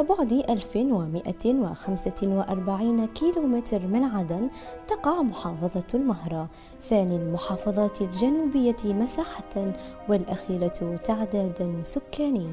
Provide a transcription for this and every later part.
بعد 1145 كيلومتر من عدن تقع محافظة المهرة، ثاني المحافظات الجنوبية مساحة والأخيرة تعدادا سكاني،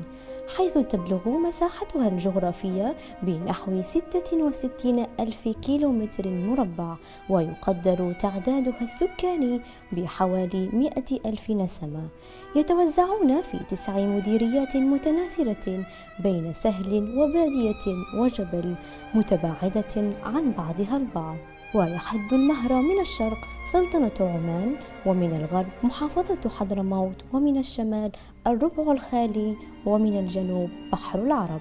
حيث تبلغ مساحتها الجغرافية بنحو 66 ألف كيلومتر مربع، ويقدر تعدادها السكاني بحوالي 100 ألف نسمة، يتوزعون في 9 مديريات متناثرة بين سهل وبادية وجبل متباعدة عن بعضها البعض. ويحد المهرة من الشرق سلطنة عمان، ومن الغرب محافظة حضرموت، ومن الشمال الربع الخالي، ومن الجنوب بحر العرب.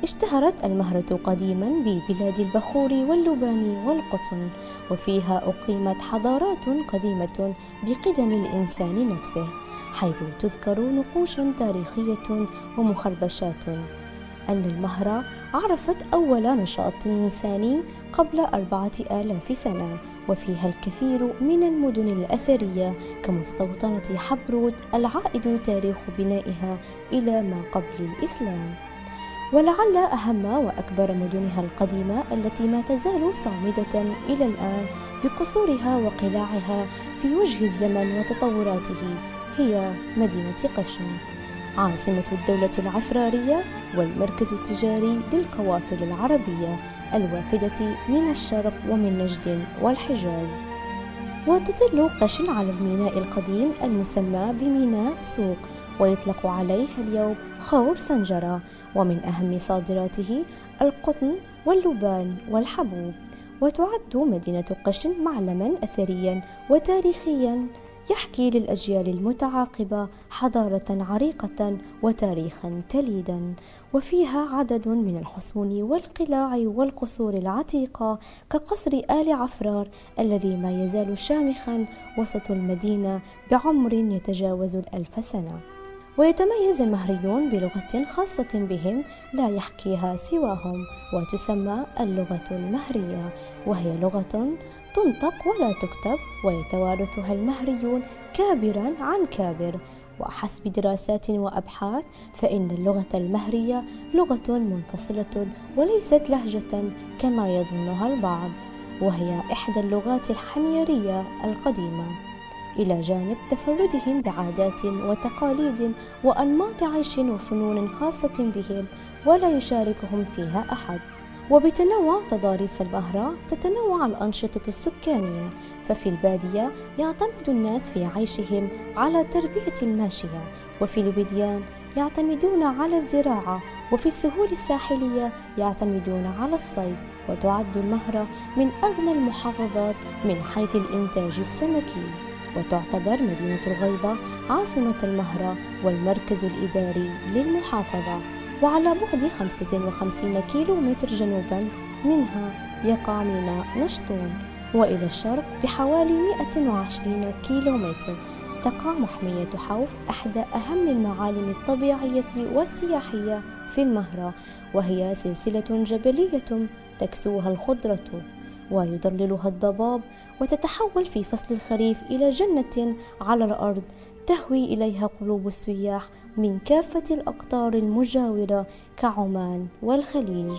اشتهرت المهرة قديما ببلاد البخور واللبان والقطن، وفيها أقيمت حضارات قديمة بقدم الإنسان نفسه، حيث تذكر نقوش تاريخية ومخربشات أن المهرة عرفت أول نشاط إنساني قبل 4000 سنة، وفيها الكثير من المدن الأثرية كمستوطنة حبروت العائد تاريخ بنائها إلى ما قبل الإسلام. ولعل أهم وأكبر مدنها القديمة التي ما تزال صامدة إلى الآن بقصورها وقلاعها في وجه الزمن وتطوراته هي مدينة قشم، عاصمة الدولة العفرارية والمركز التجاري للقوافل العربية الوافدة من الشرق ومن نجد والحجاز. وتطل قشم على الميناء القديم المسمى بميناء سوق، ويطلق عليه اليوم خور سنجرة، ومن أهم صادراته القطن واللبان والحبوب. وتعد مدينة قشم معلما أثريا وتاريخيا يحكي للأجيال المتعاقبة حضارة عريقة وتاريخا تليدا، وفيها عدد من الحصون والقلاع والقصور العتيقة كقصر آل عفرار الذي ما يزال شامخا وسط المدينة بعمر يتجاوز 1000 سنة. ويتميز المهريون بلغة خاصة بهم لا يحكيها سواهم، وتسمى اللغة المهرية، وهي لغة تنطق ولا تكتب، ويتوارثها المهريون كابرا عن كابر. وحسب دراسات وأبحاث فإن اللغة المهرية لغة منفصلة وليست لهجة كما يظنها البعض، وهي إحدى اللغات الحميرية القديمة، إلى جانب تفردهم بعادات وتقاليد وأنماط عيش وفنون خاصة بهم ولا يشاركهم فيها أحد. وبتنوع تضاريس المهرة تتنوع الأنشطة السكانية، ففي البادية يعتمد الناس في عيشهم على تربية الماشية، وفي الوديان يعتمدون على الزراعة، وفي السهول الساحلية يعتمدون على الصيد. وتعد المهرة من أغنى المحافظات من حيث الإنتاج السمكي، وتعتبر مدينة الغيضة عاصمة المهرة والمركز الإداري للمحافظة، وعلى بعد 55 كيلومتر جنوبا منها يقع ميناء نشطون، وإلى الشرق بحوالي 120 كيلومتر تقع محمية حوف، إحدى أهم المعالم الطبيعية والسياحية في المهرة، وهي سلسلة جبلية تكسوها الخضرة ويضللها الضباب، وتتحول في فصل الخريف إلى جنة على الأرض تهوي إليها قلوب السياح من كافة الأقطار المجاورة كعمان والخليج.